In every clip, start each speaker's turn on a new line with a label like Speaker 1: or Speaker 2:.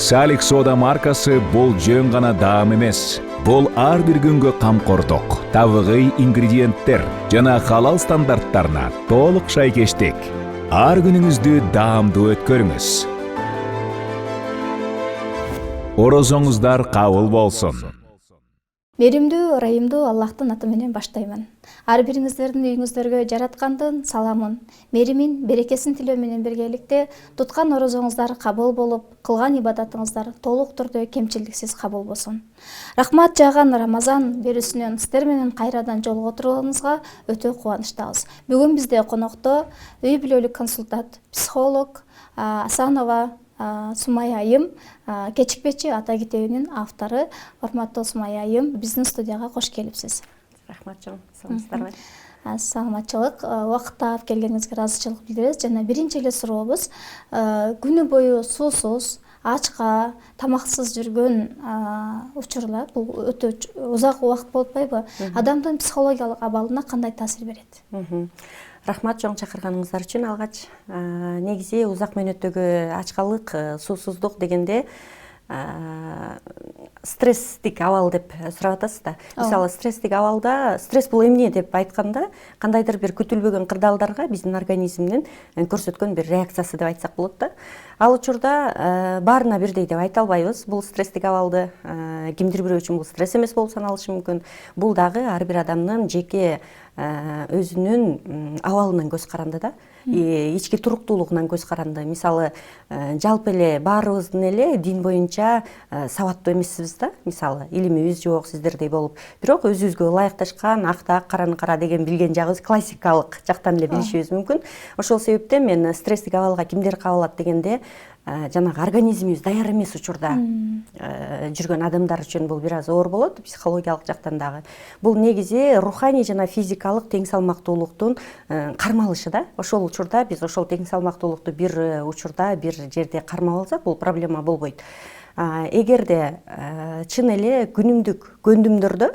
Speaker 1: Салих сода маркасы бул жөн гана даам эмес. Бул ар бир күнгө камкордук, табигый ингредиенттер жана халал стандарттарына толук шайкештик. Ар күнүңүздү даамдуу өткөрүңүз. Орозоңуздар кабыл болсун.
Speaker 2: Меримдүү, ырайымдуу Аллахтын аты менен баштаймын. Ар бириңиздердин үйүңүздөргө жараткандын саламын, меримин, берекесин тилөө менен биргеликте туткан орозоңуздар кабыл болуп, кылган ибадатыңыздар толук түрдө кемчилдиксиз кабыл болсун. Рахмат жааган Рамазан берүүсүнөн сиздер менен кайрадан жолугутуруңузга өтө кубанычтабыз. Бүгүн бизде конокто үй бүлөлүк консультант, психолог Асанова Сумая айым, Кечикпечи ата китебинин автору. Урматтуу Сумая айым, биздин студияга кош келипсиз.
Speaker 3: Рахмат жон, саламатсыздарбы?
Speaker 2: Саламатчылык, убакыт таап келгениңизге ыраазычылык билдиребиз. Жана биринчи эле сурообуз, күнү бою суусуз, ачка, тамаксыз жүргөн учурлар бул өтө узак убакыт болуп атпайбы? Адамдын психологиялык абалына кандай таасир берет?
Speaker 3: Рахмат жон чакырганыңыздар үчүн алгач. Негизи узак мөөнөттөгү ачкалык, суусуздук дегенде стресстик абал деп сурап атасыз да. Мисалы, стресстик абалда, стресс бул эмне деп айтканда, кандайдыр бир күтүлбөгөн кырдаалдарга биздин организмдин көрсөткөн бир реакциясы деп айтсак болот да. Ал учурда баарына бирдей деп айта албайбыз. Бул стресстик абалды кимдир бирөө үчүн бул стресс эмес болуп саналышы мүмкүн. Бул дагы ар бир адамдын жеке өзүнүн абалынан көз каранды да, ички туруктуулугунан көз каранды. Мисалы, жалпы эле баарыбыздын эле дин боюнча сабаттуу эмессиз да. Мисалы, илимибиз жок сиздердей болуп, бирок өзүбүзгө ылайыкташкан акты ак, караны кара деген билген жагыбыз классикалык жактан эле билишибиз мүмкүн. Ошол себептен мен стресстик абалга кимдер кабылат дегенде, жанагы организмибиз даяр эмес учурда жүргөн адамдар үчүн бул бир аз оор болот, психологиялык жактан дагы. Бул негизи руханий жана физикалык тең салмактуулуктун кармалышы да. Ошол учурда биз ошол тең салмактуулукту бир учурда, бир жерде кармап алсак, бул проблема болбойт. Эгерде чын эле күнүмдүк көндүмдөрдө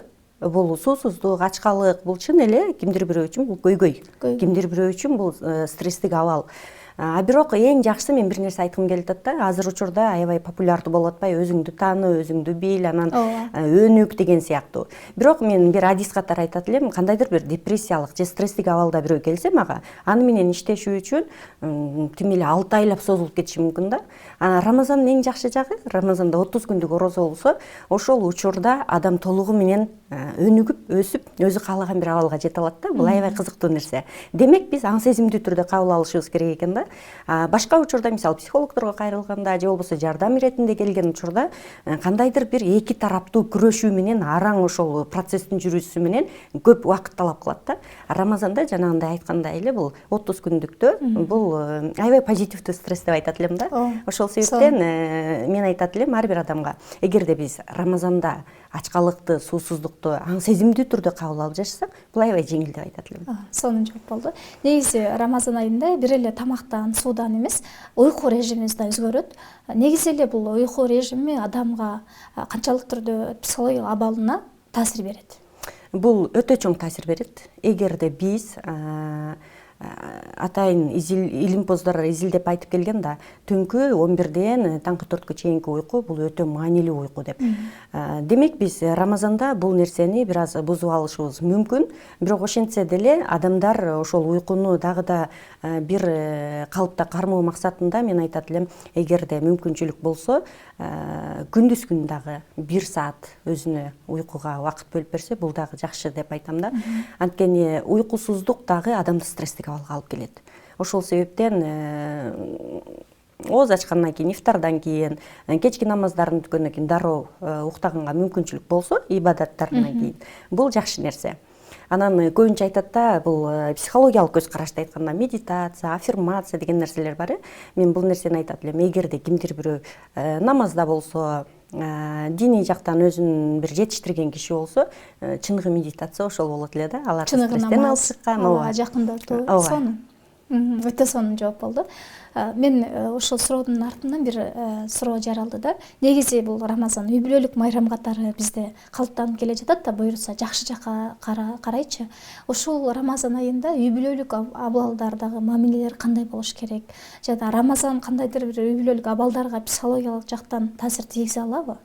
Speaker 3: бул суусуздук, ачкалык, бул чын эле кимдир бирөө үчүн бул көйгөй, кимдир бирөө үчүн бул стресстик абал. Бирок эң жакшысы мен бир нерсе айткым келип атат да. Азыр учурда аябай популярдуу болуп атпайбы? Өзүңдү тааны, өзүңдү бил, анан өнүк деген сыяктуу. Бирок мен бир адис катары айтат элем, кандайдыр бир депрессиялык же стресстик абалда бирөө келсе мага, аны менен иштешүү үчүн тим эле 6 айлап созулуп кетиши мүмкүн да. Рамазандын эң жакшы жагы, Рамазанда 30 күндүк орозо болсо, ошол учурда адам толугу менен өнүгүп, өсүп, өзү каалаган бир абалга жете алат да. Бул аябай кызыктуу нерсе. Демек, биз аң сезимдүү түрдө кабыл алышыбыз керек экен да. Башка учурда, мисалы, психологдорго кайрылганда же болбосо жардам иретинде келген учурда кандайдыр бир эки тараптуу күрөшүү менен, араң ошол процесстин жүрүүсү менен көп убакыт талап кылат да. Рамазанда жанагындай айткандай эле бул 30 күндүктө бул аябай позитивдүү стресс деп айтат элем да. Ошол себептен мен айтат элем ар бир адамга, эгерде биз Рамазанда ачкалыкты, суусуздукту аң сезимдүү түрдө кабыл алып жашасак, бул аябай жеңил деп айтат элем.
Speaker 2: Сонун жооп болду. Негизи Рамазан айында бир эле тамактан, суудан эмес, уйку режимибиз да өзгөрөт. Негизи эле бул уйку режими адамга канчалык түрдө психологиялык абалына таасир берет?
Speaker 3: Бул өтө чоң таасир берет. Эгерде биз атайын илимпоздор изилдеп айтып келген да, түнкү 11ден таңкы 4кө чейинки уйку бул өтө маанилүү уйку деп. Демек, биз Рамазанда бул нерсени бир аз бузуп алышыбыз мүмкүн, бирок ошентсе деле адамдар ошол уйкуну дагы да бир калыпта кармоо максатында мен айтат элем, эгерде мүмкүнчүлүк болсо, күндүз күн дагы 1 саат өзүнө уйкуга убакыт бөлүп берсе, бул дагы жакшы деп айтам да. Анткени уйкусуздук дагы адамды стресстик абалга алып келет. Ошол себептен ооз ачкандан кийин, ифтардан кийин, кечки намаздарын түккөндөн кийин дароо уктаганга мүмкүнчүлүк болсо, ибадаттарынан кийин, бул жакшы нерсе. Анан көбүнчө айтат да, бул психологиялык көз карашты айтканда медитация, аффирмация деген нерселер бар. Мен бул нерсени айтат элем, эгерде кимдир бирөө намазда болсо, диний жактан өзүн бир жетиштирген киши болсо, чыныгы медитация ошол болот эле да. Алар стресстен алып чыккан,
Speaker 2: Аллага жакындатуу, сонун. Өтө сонун жооп болду. Мен ошол суроодун артынан бир суроо жаралды да. Негизи бул Рамазан үй бүлөлүк майрам катары бизде калыптанып келе жатат да, буюрса жакшы жакка карайчы. Ушул Рамазан айында үй бүлөлүк абалдардагы мамилелер кандай болуш керек? Жада Рамазан кандайдыр бир үй бүлөлүк абалдарга психологиялык жактан таасир тийгизе алабы?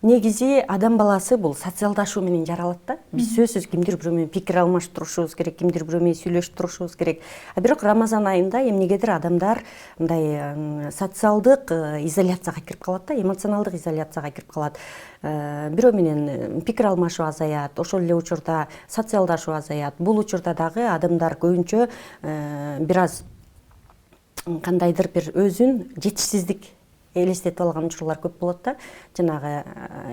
Speaker 3: Негизи адам баласы бул социалдашуу менен жаралат да. Биз сөзсүз кимдир бирөө менен пикир алмашып турушубуз керек, кимдир бирөө менен сүйлөшүп турушубуз керек. Бирок Рамазан айында эмнегедир адамдар мындай социалдык изоляцияга кирип калат да, эмоционалдык изоляцияга кирип калат. Бирөө менен пикир алмашуу азаят, ошол эле учурда социалдашуу азаят. Бул учурда дагы адамдар көбүнчө бир аз кандайдыр бир өзүн жетишсиздик элестетип алган учурлар көп болот да. Жанагы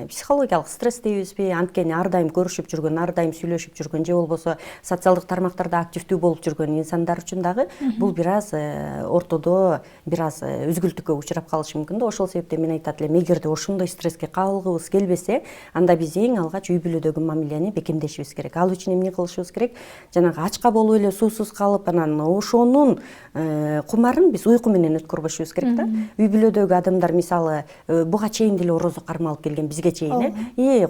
Speaker 3: психологиялык стресс дейбизби, анткени ар дайым көрүшүп жүргөн, ар дайым сүйлөшүп жүргөн же болбосо социалдык тармактарда активдүү болуп жүргөн инсандар үчүн дагы бул бир аз ортодо бир аз үзгүлтүккө учурап калышы мүмкүн да. Ошол себептен мен айтат элем, эгерде ошондой стресске кабылгыбыз келбесе, анда биз эң алгач үй бүлөдөгү мамилени бекемдешибиз керек. Ал үчүн эмне кылышыбыз керек? Жанагы ачка болуп эле суусуз калып, анан ошонун кумарын биз уйку менен өткөрбөшүбүз керек да. Үй бүлөдөгү адамдар мисалы буга чейин деле орозо кармалып келген, бизге чейин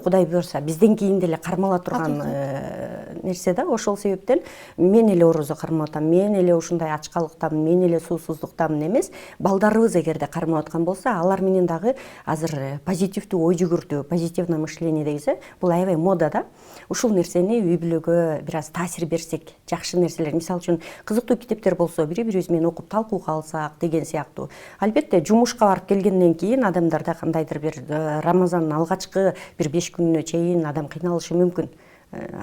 Speaker 3: Кудай буйрса бизден кийин деле кармала турган нерсе да. Ошол себептен мен эле орозо кармап атам, мен эле ушундай ачкалыктамын, мен эле суусуздуктамын эмес, балдарыбыз эгерде кармап аткан болсо, алар менен дагы азыр позитивдүү ой жүгүртүү, позитивное мышление дегиз, бул аябай мода да. Ушул нерсени үй бүлөгө бир аз таасир берсек, жакшы нерселер, мисалы үчүн кызыктуу китептер болсо, бири-бирибиз менен окуп талкууга алсак деген сыяктуу. Албетте жумушка барып келгенден кийин адамдарда кандайдыр бир Рамазандын алгачкы бир 5 күнүнө чейин адам кыйналышы мүмкүн.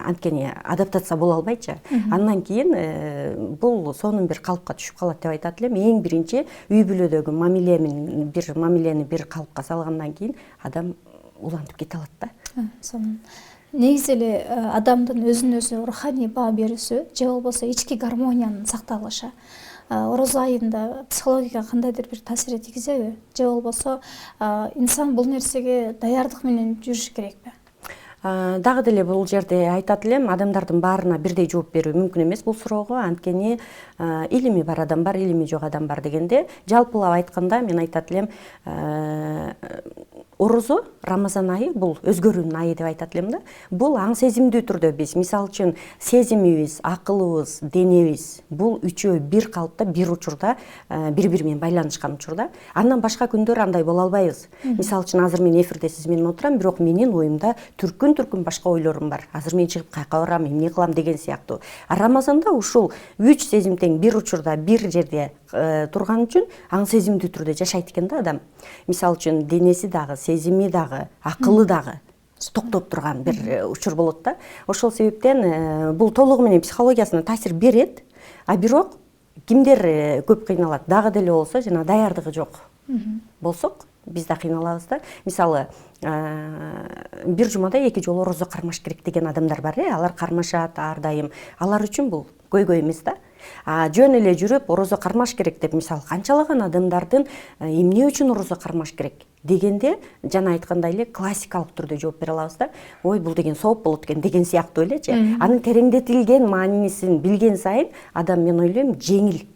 Speaker 3: Анткени адаптация боло албайчы. Андан кийин бул сонун бир калыпка түшүп калат деп айтат элем. Эң биринчи үй бүлөдөгү мамилени бир калыпка салгандан кийин адам улантып кете алат да.
Speaker 2: Сонун. Негизи эле адамдын өзүн өзү руханий баа берүүсү же болбосо ички гармониянын сакталышы орозо айында психологияга кандайдыр бир таасир тийгизеби? Же болбосо инсан бул нерсеге даярдык менен жүрүш керекпи?
Speaker 3: Дагы деле бул жерде айтат элем, адамдардын баарына бирдей жооп берүү мүмкүн эмес бул суроого, анткени илими бар адам бар, илими жок адам бар дегенде, жалпылап айтканда мен айтат элем, орозо, Рамазан айы бул өзгөрүүнүн айы деп айтат элем да. Бул аң сезимдүү түрдө биз, мисалы үчүн сезимибиз, акылыбыз, денебиз бул үчөө бир калыпта, бир учурда бири-бири менен байланышкан учурда. Андан башка күндөр андай боло албайбыз. Мисалы үчүн азыр мен эфирде сиз менен отурам, бирок менин оюмда түркүн башка ойлорум бар. Азыр мен чыгып каяка барам, эмне кылам деген сыяктуу. Рамазанда ушул 3 сезим тең бир учурда, бир жерде турган үчүн аң сезимдүү түрдө жашайт экен да адам. Мисалы үчүн денеси дагы, сезими дагы, акылы дагы токтоп турган бир учур болот да. Ошол себептен бул толугу менен психологиясына таасир берет, а бирок кимдер көп кыйналат? Дагы деле болсо, жана даярдыгы жок болсок, биз да кыйналабыз да. Мисалы, бир жумада 2 жолу орозо кармаш керек деген адамдар бар, алар кармашат ар дайым. Алар үчүн бул көйгөй эмес да. Жөн эле жүрүп орозо кармаш керек деп, мисалы, канчалаган адамдардын эмне үчүн орозо кармаш керек дегенде, жана айткандай эле классикалык түрдө жооп бере алабыз да. Ой, бул деген сооп болот экен деген сыяктуу элечи. Анын тереңдетилген маанисин билген сайын адам, мен ойлойм, жеңил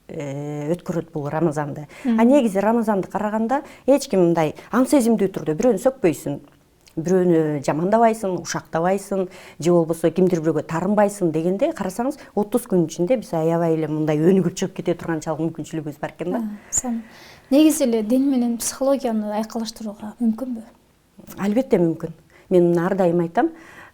Speaker 3: өткөрөт бул Рамазанды. Негизи Рамазанды караганда эч ким мындай аң сезимдүү түрдө бирөөнү сөкпөйсүн, бирөөнү жамандабайсың, ушактабайсың, же болбосо кимдир бирөөгө тарынбайсың дегенде карасаңыз 30 күн ичинде биз аябай эле мындай өнүгүп чыгып кете турганчалык мүмкүнчүлүгүбүз бар экен да.
Speaker 2: Негизи эле дин менен психологияны айкалыштырууга мүмкүнбү?
Speaker 3: Албетте мүмкүн. Мен ар дайым айтам,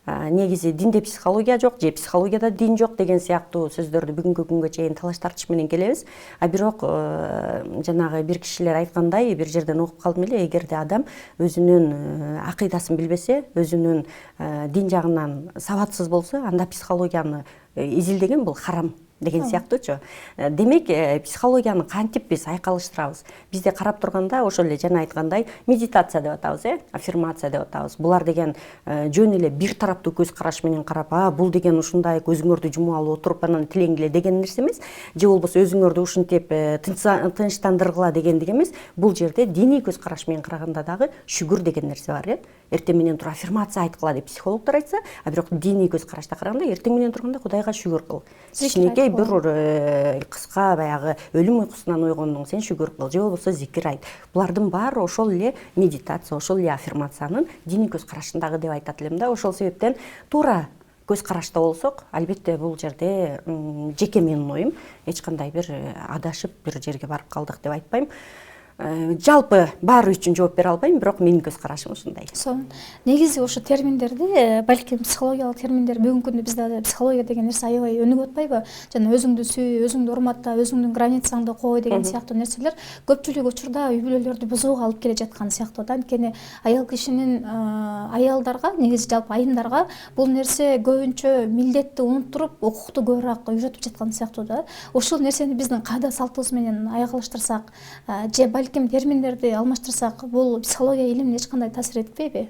Speaker 3: негизи динде психология жок, же психологияда дин жок деген сыяктуу сөздөрдү бүгүнкү күнгө чейин талаш тартыш менен келебиз. Бирок жанагы бир кишилер айткандай, бир жерден окуп калдым эле, эгерде адам өзүнүн акыйдасын билбесе, өзүнүн дин жагынан сабатсыз болсо, анда психологияны изилдеген бул харам деген сыяктуучу. Демек, психологияны кантип биз айкалыштырабыз? Бизде карап турганда ошол эле жана айткандай медитация деп атабыз, аффирмация деп атабыз. Булар деген жөн эле бир тараптуу көз караш менен карап, бул деген ушундай көзүңөрдү жумуп алып отуруп анан тилеңгиле деген нерсе эмес, же болбосо өзүңөрдү ушинтип тынчтандыргыла деген эмес. Бул жерде диний көз караш менен караганда дагы шүгүр деген нерсе бар, эртең менен туруп аффирмация айткыла деп психологдор айтса, бирок диний көз карашта караганда эртең менен турганда Кудайга шүгүр кыл. Кичинекей бир кыска баягы өлүм уйкусунан ойгондуң сен шүгүр кыл же болбосо зикир айт. Булардын баары ошол эле медитация, ошол эле аффирмациянын диний көз карашындагы деп айтат элем да. Ошол себептен туура көз карашта болсок, албетте бул жерде жеке менин оюм, эч кандай бир адашып бир жерге барып калдык деп айтпайм. Жалпы баары үчүн жооп бере албайм, бирок менин көз карашым ушундай.
Speaker 2: Негизи ошо терминдерди, балким психологиялык терминдер бүгүнкү күндө бизде психология деген нерсе аябай өнүгүп атпайбы? Жана өзүңдү сүй, өзүңдү урматта, өзүңдүн границаңды кой деген сыяктуу нерселер көпчүлүк учурда үй бүлөлөрдү бузууга алып келе жаткан сыяктуу да. Анткени аял кишинин аялдарга, негизи жалпы айымдарга бул нерсе көбүнчө милдетти унуттуруп, укукту көбүрөөк үйрөтүп жаткан сыяктуу да. Ушул нерсени биздин каада салтыбыз менен аягылыштырсак, же балким терминдерди алмаштырсак, бул психология илимине эч кандай таасир этпейби?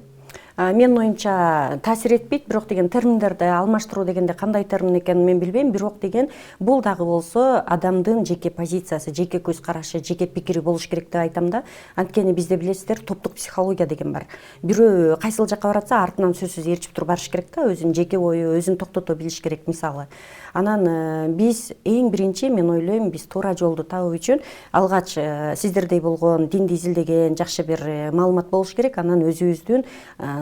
Speaker 3: Менин оюмча таасир этпейт, бирок деген терминдерди алмаштыруу дегенде кандай термин экенин мен билбейм, бирок деген бул дагы болсо адамдын жеке позициясы, жеке көз карашы, жеке пикири болуш керек деп айтам да. Анткени бизде билесиздер, топтук психология деген бар. Бирөө кайсыл жакка баратса артынан сөзсүз ээрчип туруп барыш керек да, өзүнүн жеке ою, өзүн токтото билиш керек мисалы. Анан биз эң биринчи, мен ойлойм, биз туура жолду табуу үчүн алгач сиздердей болгон динди изилдеген жакшы бир маалымат болуш керек. Анан өзүбүздүн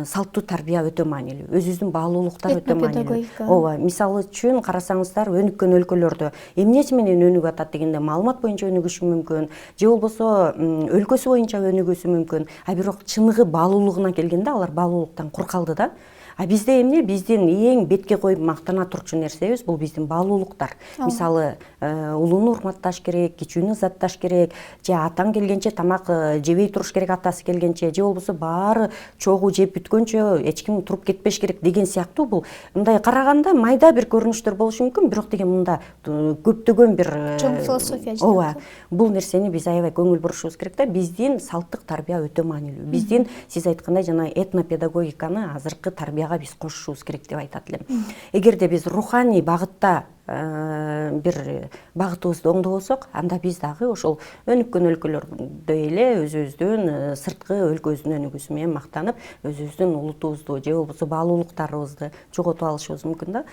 Speaker 3: салттуу тарбия өтө маанилүү, өзүбүздүн баалуулуктар өтө маанилүү. Ооба, мисалы үчүн карасаңыздар, өнүккөн өлкөлөрдө эмнеси менен өнүгүп атат дегенде маалымат боюнча өнүгүшү мүмкүн, же болбосо өлкөсү боюнча өнүгүшү мүмкүн. Бирок чыныгы баалуулугуна келгенде алар баалуулуктан кур калды да. Бизде эмне? Биздин эң бетке коюп мактана турчу нерсебиз бул биздин баалуулуктар. Мисалы, улууну урматташ керек, кичүүнү ызатташ керек, же атаң келгенче тамак жебей туруш керек, атасы келгенче, же болбосо баары чогуу жеп бүткөнчө эч ким туруп кетпеш керек деген сыяктуу. Бул мындай караганда майда бир көрүнүштөр болушу мүмкүн, бирок деген мында көптөгөн бир
Speaker 2: чоң философия.
Speaker 3: Ооба, бул нерсени биз аябай көңүл бурушубуз керек да. Биздин салттык тарбия өтө маанилүү. Биздин, сиз айткандай, жана этнопедагогиканы азыркы тарбия биз кошушубуз керек деп айтат элем. Эгерде биз руханий багытта бир багытыбызды оңдобосок, анда биз дагы ошол өнүккөн өлкөлөрдөй эле өзүбүздүн сырткы өлкөбүздүн өнүгүүсү менен мактанып, өзүбүздүн улутубузду же болбосо баалуулуктарыбызды жоготуп алышыбыз мүмкүн да.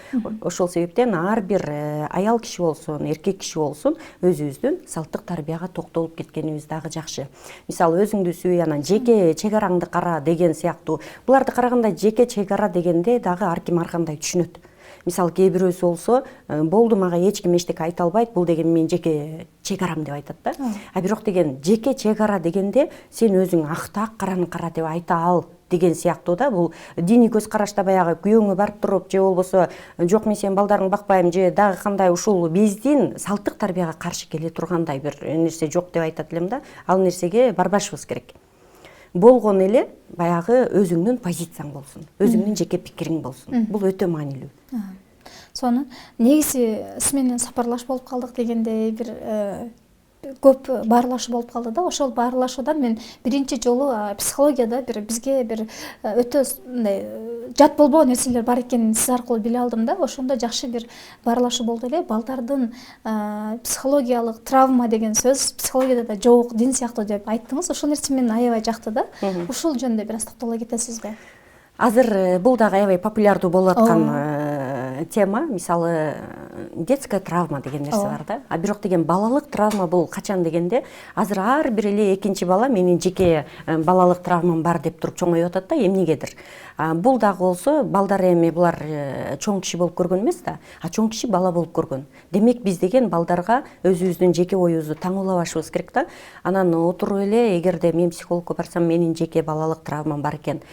Speaker 3: Ошол себептен ар бир аял киши болсун, эркек киши болсун, өзүбүздүн салттык тарбияга токтолуп кеткенибиз дагы жакшы. Мисалы, өзүңдү сүй, анан жеке чек араңды кара деген сыяктуу. Буларды караганда жеке чек ара дегенде дагы ар ким ар кандай түшүнөт. Мисалы, кээ бирөөсү болсо, болду, мага эч ким эчтеке айта албайт, бул деген мен жеке чек арам деп айтат да. Бирок деген жеке чек ара дегенде сен өзүң акты ак, караны кара деп айта ал деген сыяктуу да. Бул диний көз карашта баягы күйөөңө барып туруп, же болбосо жок мен сенин балдарыңды бакпайм, же дагы кандай ушул биздин салттык тарбияга каршы келе тургандай бир нерсе жок деп айтат элем да. Ал нерсеге барбашыбыз керек. Болгон эле баягы өзүңдүн позицияң болсун, өзүңдүн жеке пикириң болсун. Бул өтө маанилүү.
Speaker 2: Сонун негизи сиз менен сапарлаш болуп калдык дегенде бир көп баарлашуу болуп калды да. Ошол баарлашуудан мен биринчи жолу психологияда бизге бир өтө мындай жат болбогон нерселер бар экенин сиз аркылуу биле алдым да. Ошондо жакшы бир баарлашуу болду эле. Балдардын психологиялык травма деген сөз психологияда да жок дин сыяктуу деп айттыңыз. Ошол нерсе мени аябай жакты да. Ушул жөнүндө бир аз токтоло кетесизби? Азыр
Speaker 3: бул дагы аябай популярдуу болуп аткан тема. Мисалы, детская травма деген нерсе бар да. Бирок деген балалык травма бул качан дегенде, азыр ар бир эле экинчи бала менин жеке балалык травмам бар деп туруп чоңоюп атат да, эмнегедир. Бул дагы болсо балдар эми булар чоң киши болуп көргөн эмес да, чоң киши бала болуп көргөн. Демек биз деген балдарга өзүбүздүн жеке оюбузду таңуулабашыбыз керек да. Анан отуруп эле, эгерде мен психологко барсам, менин жеке балалык травмам бар экен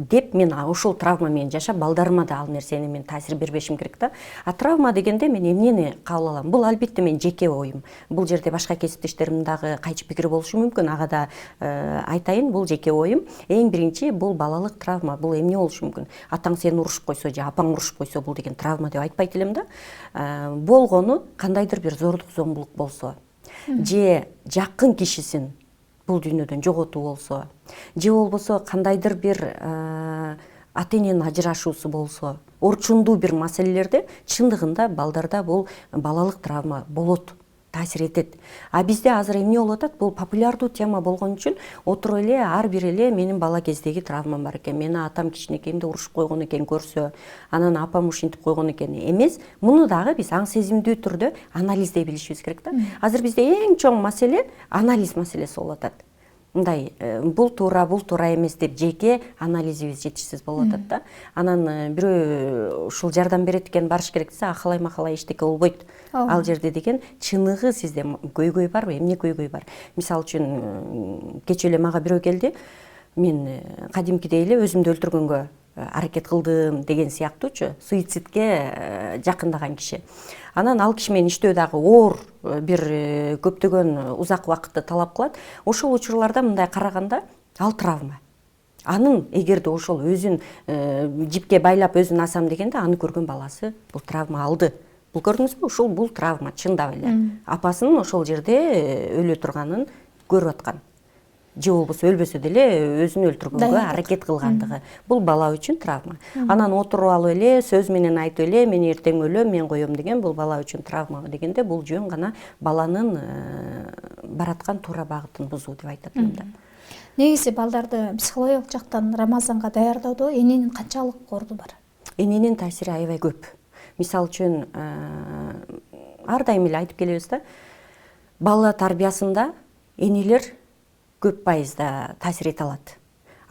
Speaker 3: деп мен ушул травма менен жашап, балдарыма да ал нерсени мен таасир бербешим керек да. Травма дегенде мен эмнени кабыл алам? Бул албетте менин жеке оюм. Бул жерде башка кесиптештеримдин дагы кайчы пикири болушу мүмкүн. Ага да айтайын, бул жеке оюм. Эң биринчи бул балалык травма. Бул эмне болушу мүмкүн? Атаң сени урушуп койсо же апаң урушуп койсо, бул деген травма деп айтпайт элем да. Болгону кандайдыр бир зордук зомбулук болсо, же жакын кишисин бул дүйнөдөн жоготуу болсо, же болбосо кандайдыр бир ата-эненин ажырашуусу болсо, орчундуу бир маселелерде чындыгында балдарда бул балалык травма болот. таасир этет. А бизде азыр эмне болуп атат? Бул популярдуу тема болгон үчүн отуруп эле ар бир эле менин бала кездеги травмам бар экен, мени атам кичинекейимде урушуп койгон экен көрсө, анан апам ушинтип койгон экен эмес. Муну дагы биз аң сезимдүү түрдө анализдей билишибиз керек да. Азыр бизде эң чоң маселе анализ маселеси болуп атат. Мындай бул туура эмес деп жеке анализибиз жетишсиз болуп атат да. Анан бирөө ушул жардам берет экен барыш керек десе, ахалай махалай эчтеке болбойт ал жерде деген чыныгы сизде көйгөй барбы, эмне көйгөй бар? Мисалы үчүн кечээ эле мага бирөө келди, мен кадимкидей эле өзүмдү өлтүргөнгө аракет кылдым деген сыяктуучу, суицидке жакындаган киши. Анан ал киши менен иштөө дагы оор бир көптөгөн узак убакытты талап кылат. Ошол учурларда мындай караганда ал травма. Анын эгерде ошол өзүн жипке байлап өзүн асам дегенде, аны көргөн баласы бул травма алды. Бул көрдүңүзбү? Ушул бул травма чындап эле. Апасынын ошол жерде өлө турганын көрүп аткан. Же болбосо өлбөсө деле өзүн өлтүргөнгө аракет кылгандыгы. Бул бала үчүн травма. Анан отуруп алып эле сөз менен айтып эле мен эртең өлөм, мен коем деген бул бала үчүн травма дегенде бул жөн гана баланын бараткан туура багытын бузуу деп айтат элем да.
Speaker 2: Негизи балдарды психологиялык жактан Рамазанга даярдоодо эненин канчалык орду бар?
Speaker 3: Эненин таасири аябай көп. Мисалы үчүн ар дайым эле айтып келебиз да, бала тарбиясында энелер көп пайызда таасир эте алат.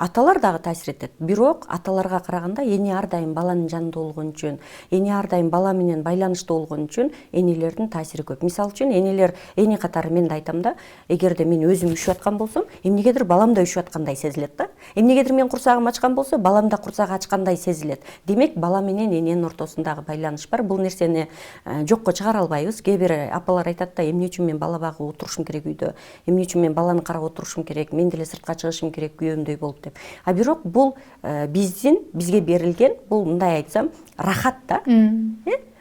Speaker 3: Аталар дагы таасир этет. Бирок аталарга караганда эне ар дайым баланын жанында болгон үчүн, эне ар дайым бала менен байланышта болгон үчүн энелердин таасири көп. Мисалы үчүн энелер, эне катары мен да айтам да, эгерде мен өзүм үшүп аткан болсом, эмнегедир балам да үшүп аткандай сезилет да. Эмнегедир мен курсагым ачкан болсо, балам да курсагы ачкандай сезилет. Демек, бала менен эненин ортосундагы байланыш бар. Бул нерсени жокко чыгара албайбыз. Кээ бир апалар айтат да, эмне үчүн мен бала багып отурушум керек үйдө, эмне үчүн мен баланы карап отурушум керек, мен деле сыртка чыгышым керек күйөөмдөй болуп деп. А бирок бул бизге берилген, бул мындай айтсам, рахат да.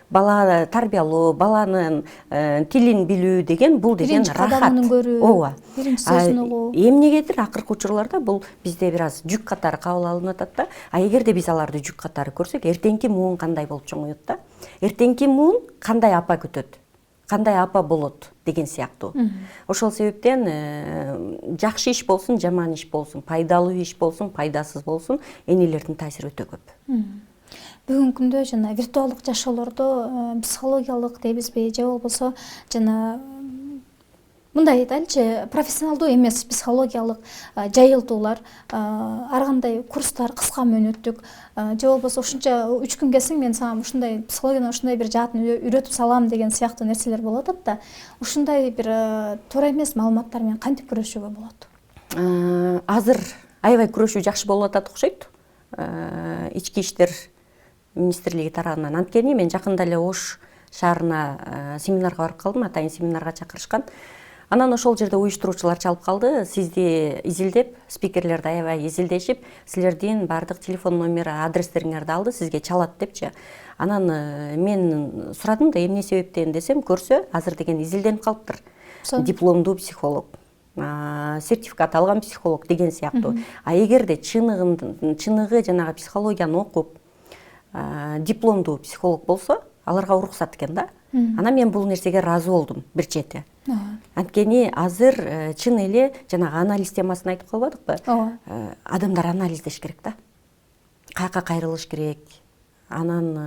Speaker 3: Бала тарбиялоо, баланын тилин билүү деген бул деген рахат.
Speaker 2: Кадамын көрүү,
Speaker 3: ооба.
Speaker 2: биринчи сөзүн угуу.
Speaker 3: Эмнегедир акыркы учурларда бул бизде бир аз жүк катары кабыл алынып атат да. А эгерде биз аларды жүк катары көрсөк, эртеңки муун кандай болуп чоңойот да? Эртеңки муун кандай апа күтөт? Кандай апа болот деген сыяктуу. Ошол себептен жакшы иш болсун, жаман иш болсун, пайдалуу иш болсун, пайдасыз болсун, энелердин таасири өтө көп.
Speaker 2: Бүгүнкү күндө жана виртуалдык жашоолордо психологиялык дейбизби, же болбосо жана мындай айтайлычы, профессионалдуу эмес психологиялык жайылтуулар, ар кандай курстар, кыска мөөнөттүк, же болбосо ушунча 3 күн келсең мен сага ушундай психологияны ушундай бир жаатын үйрөтүп салам деген сыяктуу нерселер болуп атат да. Ушундай бир туура эмес маалыматтар менен кантип күрөшүүгө болот?
Speaker 3: Азыр аябай күрөшүү жакшы болуп атат окшойт. Ички иштер министрлиги тарабынан. Анткени мен жакында эле Ош шаарына семинарга барып калдым, атайын семинарга чакырышкан. Анан ошол жерде уюштуруучулар чалып калды, сизди изилдеп, спикерлерди аябай изилдешип, силердин бардык телефон номер, адрестериңерди алды, сизге чалат депчи. Анан мен сурадым да, эмне себептен десем, көрсө, азыр деген изилденип калыптыр. Дипломдуу психолог, сертификат алган психолог деген сыяктуу. А эгерде чыныгы жанагы психологияны окуп, дипломдуу психолог болсо, аларга уруксат экен да. Анан мен бул нерсеге ыраазы болдум бир чети. Анткени азыр чын эле жанагы анализ темасын айтып калбадыкпы? Адамдар анализдеш керек да. Каяка кайрылыш керек. Анан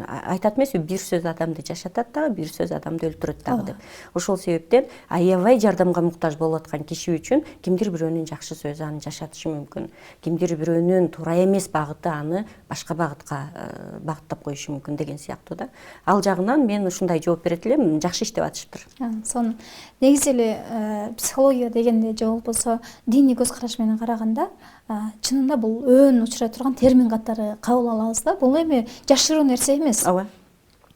Speaker 3: айтат эмеспи, бир сөз адамды жашатат дагы, бир сөз адамды өлтүрөт дагы деп. Ошол себептен аябай жардамга муктаж болуп аткан киши үчүн кимдир бирөөнүн жакшы сөзү аны жашатышы мүмкүн. Кимдир бирөөнүн туура эмес багыты аны башка багытка багыттап коюшу мүмкүн деген сыяктуу да. Ал жагынан мен ушундай жооп берет элем, жакшы иштеп атышыптыр.
Speaker 2: Сонун. Негизи эле психология дегенде же болбосо диний көз караш менен караганда, чынында бул өөн учурай турган термин катары кабыл алабыз да. Бул эми жашыруу нерсе эмес.
Speaker 3: Ооба.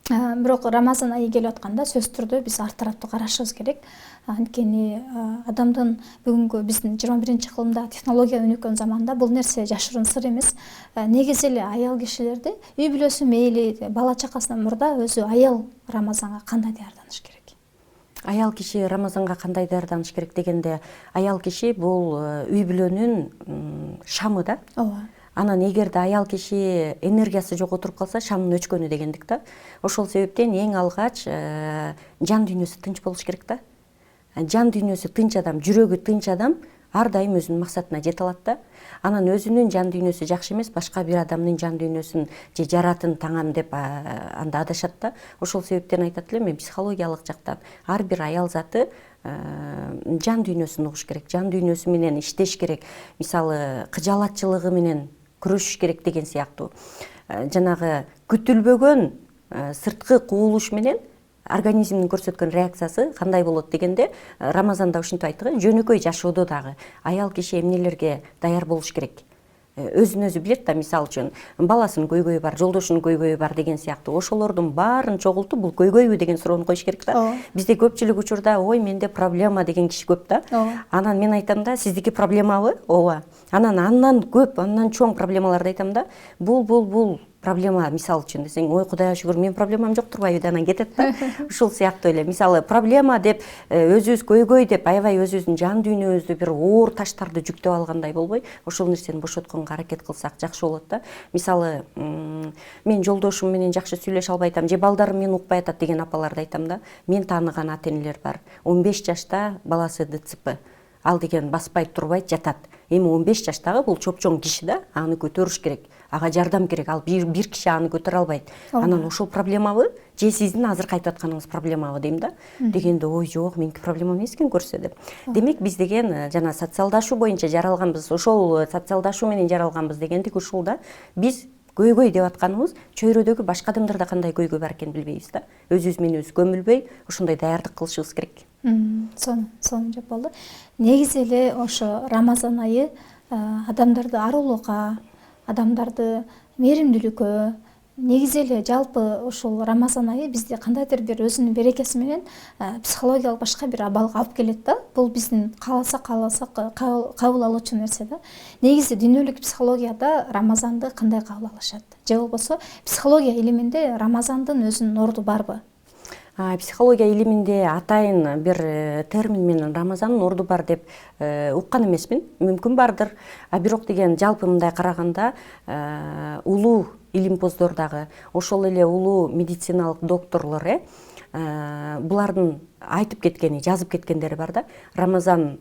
Speaker 2: Бирок Рамазан айы келип атканда сөзсүз түрдө биз ар тараптуу карашыбыз керек. Анткени адамдын бүгүнкү биздин 21-кылымда технология өнүккөн заманда бул нерсе жашыруун сыр эмес. Негизи эле аял кишилерди үй бүлөсү мейли, бала чакасынан мурда өзү аял Рамазанга кандай даярданыш керек?
Speaker 3: Аял киши Рамазанга кандай даярданыш керек дегенде, аял киши бул үй бүлөнүн шамы да.
Speaker 2: Ооба.
Speaker 3: Анан эгерде аял киши энергиясы жок отуруп калса, шамдын өчкөнү дегендик да. Ошол себептен эң алгач жан дүйнөсү тынч болуш керек да. Жан дүйнөсү тынч адам, жүрөгү тынч адам ар дайым өзүнүн максатына жете алат да. Анан өзүнүн жан дүйнөсү жакшы эмес, башка бир адамдын жан дүйнөсүн же жаратын таңам деп анда адашат да. Ошол себептен айтат элем, мен психологиялык жактан ар бир аял заты жан дүйнөсүн угуш керек, жан дүйнөсү менен иштеш керек. Мисалы, кыжаалатчылыгы менен күрөшүш керек деген сыяктуу. Жанагы күтүлбөгөн сырткы кубулуш менен организмдин көрсөткөн реакциясы кандай болот дегенде, Рамазанда ушинтип айттык, жөнөкөй жашоодо дагы аял киши эмнелерге даяр болуш керек. Өзүн өзү билет да, мисалы үчүн баласынын көйгөйү бар, жолдошунун көйгөйү бар деген сыяктуу. Ошолордун баарын чогултуп, бул көйгөйбү деген суроону коюш керек да. Бизде көпчүлүк учурда ой менде проблема деген киши көп да. Анан мен айтам да, сиздики проблемабы? Ооба. Андан көп, андан чоң проблемаларды айтам да. Бул проблема, мисалы үчүн десең, ой кудайга шүгүр, менин проблемам жок турбайбы деп анан кетет да. Ушул сыяктуу эле. Мисалы, проблема деп, өзүбүз көйгөй деп, аябай өзүбүздүн жан дүйнөбүздү бир оор таштарды жүктөп алгандай болбой, ошол нерсени бошотконго аракет кылсак жакшы болот да. Мисалы, мен жолдошум менен жакшы сүйлөшө албай атам, же балдарым мени укпай атат деген апаларды айтам да. Мен тааныган ата-энелер бар. 15 жашта баласы ДЦП. Ал деген баспайт, турбайт, жатат. Эми 15 жаштагы бул чоп-чоң киши да, аны көтөрүш керек. Ага жардам керек. Ал бир киши аны көтөрө албайт. Анан ошол проблемабы, же сиздин азыр айтып атканыңыз проблемабы дейм да. Дегенде, ой жок, меники проблема эмес экен көрсө деп. Демек биз деген жана социалдашуу боюнча жаралганбыз. Ошол социалдашуу менен жаралганбыз дегендик ушул да. Биз көйгөй деп атканыбыз чөйрөдөгү башка адамдарда кандай көйгөй бар экенин билбейбиз да. Өзүбүз менен өзүбүз көмүлбөй, ошондой даярдык кылышыбыз керек.
Speaker 2: Сонун жеп болду. Негизи эле ошо Рамазан айы адамдарды арулукка, адамдарды мээримдүүлүккө, негизи эле жалпы ушул Рамазан айы бизде кандайдыр бир өзүнүн берекеси менен психологиялык башка бир абалга алып келет да. Бул биздин кааласак кабыл алуучу нерсе да. Негизи дүйнөлүк психологияда Рамазанды кандай кабыл алышат? Же болбосо психология илиминде Рамазандын өзүнүн орду барбы?
Speaker 3: Психология илиминде атайын бир термин менен Рамазандын орду бар деп уккан эмесмин. Мүмкүн бардыр. Бирок деген жалпы мындай караганда улуу илимпоздор дагы, ошол эле улуу медициналык докторлор булардын айтып кеткени, жазып кеткендери бар да. Рамазан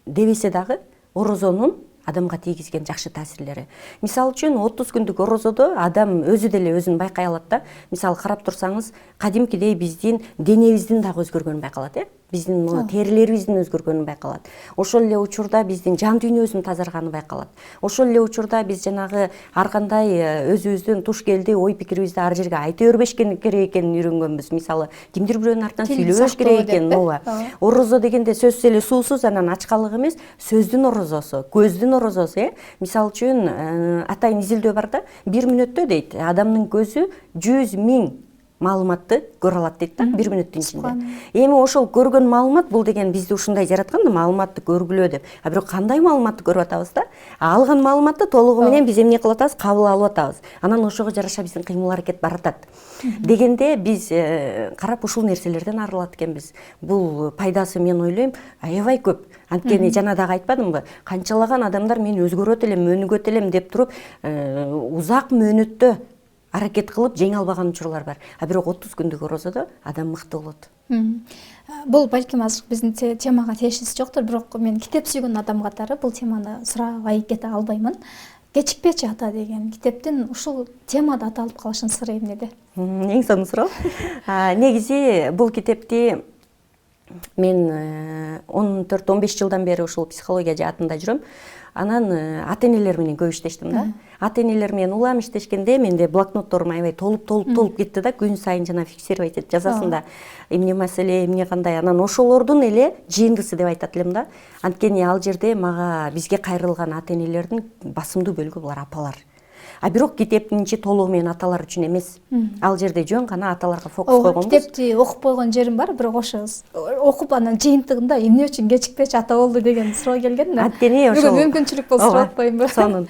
Speaker 3: дебесе дагы орозонун адамга тийгизген жакшы таасирлери. Мисалы үчүн 30 күндүк орозодо адам өзү деле өзүн байкай алат да. Мисалы карап турсаңыз, кадимкидей биздин денебиздин дагы өзгөргөнү байкалат, биздин терилерибиздин өзгөргөнү байкалат. Ошол эле учурда биздин жан дүйнөбүздүн тазарганы байкалат. Ошол эле учурда биз жанагы ар кандай өзүбүздүн туш келди ой пикирибизди ар жерге айта бербеш керек экенин үйрөнгөнбүз. Мисалы, кимдир бирөөнүн артынан сүйлөбөш керек экен. Орозо дегенде сөзсүз эле суусуз, анан ачкалык эмес, сөздүн орозосу, көздүн орозосу. Мисалы үчүн атайын изилдөө бар да, 1 мүнөттө дейт, адамдын көзү 100 000 маалыматты көрө алат дейт да, 1 мүнөттүн ичинде. Эми ошол көргөн маалымат, бул деген бизди ушундай жараткан да, маалыматты көргүлөө деп. Бирок кандай маалыматты көрүп атабыз да? Алган маалыматты толугу менен биз эмне кылып атабыз? Кабыл алып атабыз. Анан ошого жараша биздин кыймыл аракет баратат. Дегенде биз карап ушул нерселерден арылат экенбиз. Бул пайдасы, мен ойлойм, аябай көп. Анткени жана дагы айтпадымбы? Канчалаган адамдар мен өзгөрөт элем, өнүгөт элем деп туруп, узак мөөнөттө аракет кылып жеңе албаган учурлар бар. Бирок 30 күндүк орозодо адам мыкты болот.
Speaker 2: Бул балким азыр биздин темага тиешеси жоктур, бирок мен китеп сүйгөн адам катары бул теманы сурабай кете албаймын. Кечикпечи ата деген китептин ушул темада аталып калышынын сыры эмнеде?
Speaker 3: Эң сонун суроо. Негизи бул китепти мен 14-15 жылдан бери ушул психология жаатында жүрөм. Анан ата-энелер менен көп иштештим да. Ата-энелер менен улам иштешкенде менде блокнотторум аябай толуп кетти да, күн сайын жана фиксировать этип жазасың да. Эмне маселе, эмне кандай, анан ошолордун эле жыйындысы деп айтат элем да. Анткени ал жерде мага бизге кайрылган ата-энелердин басымдуу бөлүгү булар апалар. Бирок китептин ичи толугу менен аталар үчүн эмес. Ал жерде жөн гана аталарга фокус койгонбуз.
Speaker 2: Китепти окуп койгон жерим бар, бирок ошо окуп анан жыйынтыгында эмне үчүн кечикпечи ата болду деген суроо келген да.
Speaker 3: Анткени ошол
Speaker 2: мүмкүнчүлүк болсо сурап коеюнбу?
Speaker 3: Сонун.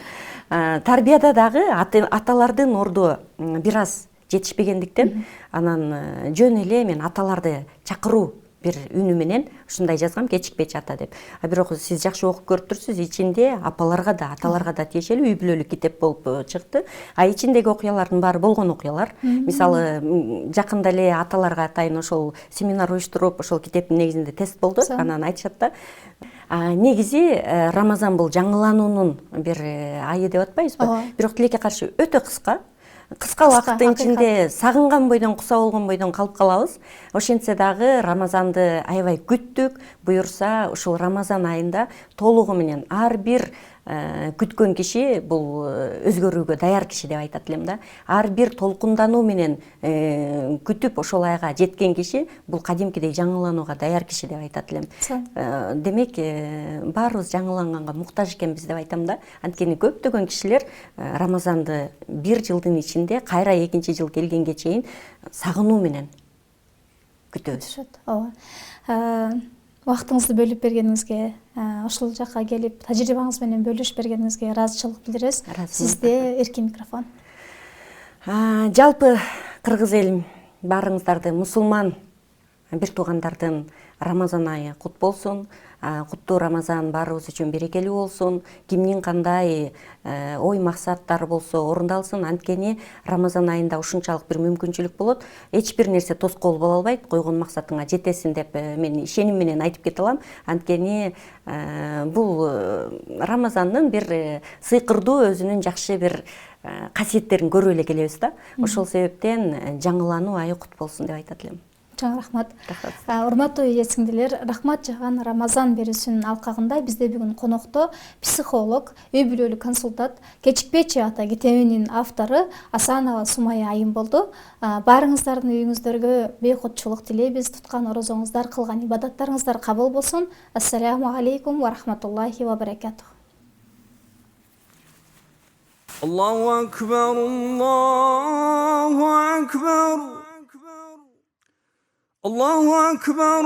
Speaker 3: Тарбияда дагы аталардын орду бир аз жетишпегендиктен, анан жөн эле мен аталарды чакыруу бир үнү менен ушундай жазгам, кечикпечи ата деп. Бирок сиз жакшы окуп көрүп турсуз, ичинде апаларга да, аталарга да тиешелүү үй бүлөлүк китеп болуп чыкты. Ичиндеги окуялардын баары болгон окуялар. Мисалы, жакында эле аталарга атайын ошол семинар уюштуруп, ошол китептин негизинде тест болду. Анан айтышат да, негизи Рамазан бул жаңылануунун бир айы деп атпайбызбы? Бирок тилекке каршы өтө кыска убакыттын ичинде сагынган бойдон, куса болгон бойдон калып калабыз. Ошентсе дагы Рамазанды аябай күттүк. Буюрса, ушул Рамазан айында толугу менен ар бир күткөн киши бул өзгөрүүгө даяр киши деп айтат элем да. Ар бир толкундануу менен күтүп ошол айга жеткен киши бул кадимкидей жаңыланууга даяр киши деп айтат элем. Демек, баарыбыз жаңыланганга муктаж экенбиз деп айтам да. Анткени көптөгөн кишилер Рамазанды бир жылдын ичинде кайра экинчи жыл келгенге чейин сагынуу менен күтөбүз.
Speaker 2: Ооба. Убактыңызды бөлүп бергениңизге, ушул жакка келип тажрыйбаңыз менен бөлүшүп бергениңизге ыраазычылык билдиребиз. Сизде эркин микрофон.
Speaker 3: Жалпы кыргыз элим баарыңыздарды, мусулман бир туугандардын Рамазан айы кут болсун. Куттуу Рамазан баарыбыз үчүн берекелүү болсун. Кимдин кандай ой максаттары болсо орундалсын. Анткени Рамазан айында ушунчалык бир мүмкүнчүлүк болот. Эч бир нерсе тоскоол боло албайт. Койгон максатыңа жетесиң деп мен ишеним менен айтып кете алам. Анткени бул Рамазандын бир сыйкырдуу өзүнүн жакшы бир касиеттерин көрүп эле келебиз да. Ошол себептен жаңылануу айы кут болсун деп айтат элем.
Speaker 2: Чоң рахмат. Урматтуу эже-сиңдилер, рахмат жаган Рамазан берүүсүнүн алкагында бизде бүгүн конокто психолог, үй бүлөлүк консультант, Кечикпечи ата китебинин автору Асанова Сумая айым болду. Баарыңыздардын үйүңүздөргө бейкутчулук тилейбиз. Туткан орозоңуздар, кылган ибадаттарыңыздар кабыл болсун. Ассаламу алейкум ва рахматуллахи ва баракатух.
Speaker 4: Аллаху акбар, Аллаху акбар. Allahu Akbar,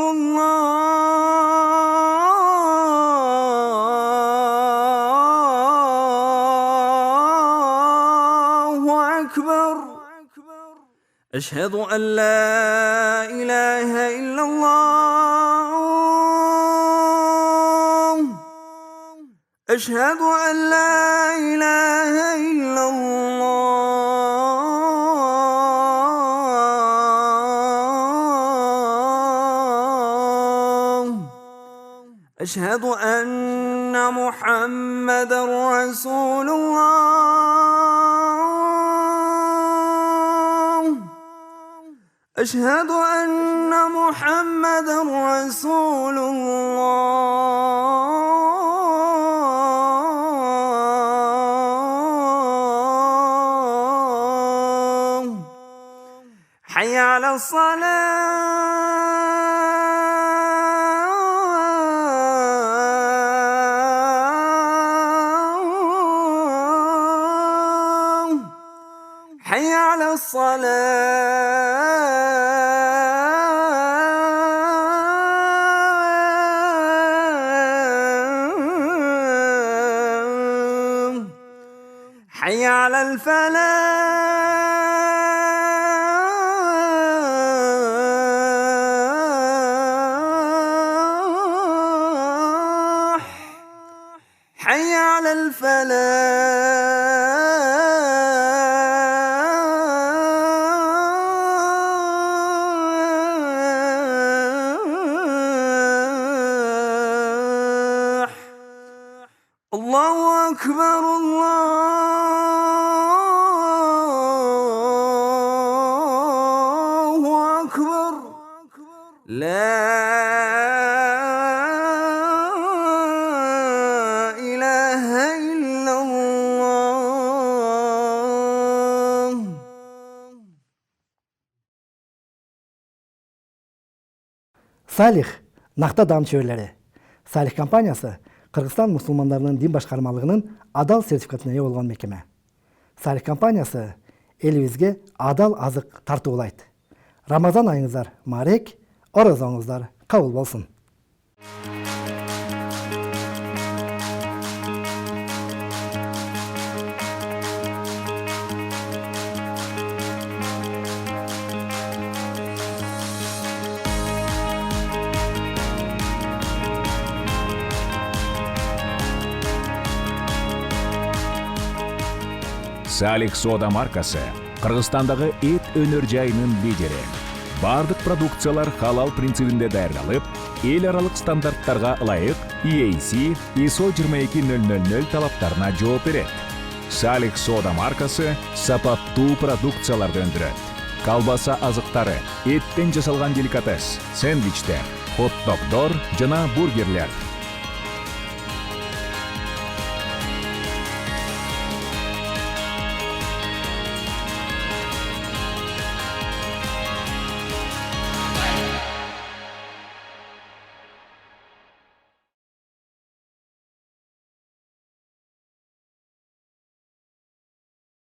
Speaker 4: Allahu Akbar. Eşhedü en la ilahe illallah. Eşhedü en la ilahe illallah. أشهد أن محمدا رسول الله. أشهد أن محمدا رسول الله. حي على الصلاة. حي على الصلاة. حي على الفلاح. حي على الفلاح. الله أكبر، الله أكبر. لا إله إلا الله.
Speaker 5: Салих Накта дам чөбөлөрү. Салих компаниясы Кыргызстан мусулмандарынын дин башкармалыгынын адал сертификатына ээ болгон мекеме. Салих компаниясы элибизге адал азык тартуулайт. Рамазан айыңыздар марек, орозоңуздар кабыл болсун.
Speaker 1: Салих Сода маркасы Кыргызстандагы эт өнөр жайынын лидери. Бардык продукциялар халал принцибинде даярдалып, эл аралык стандарттарга ылайык EAC ISO 22000 талаптарына жооп берет. Салих Сода маркасы сапаттуу продукцияларды өндүрөт. Колбаса азыктары, эттен жасалган деликатес, сэндвичтер, хот-догдор жана бургерлер,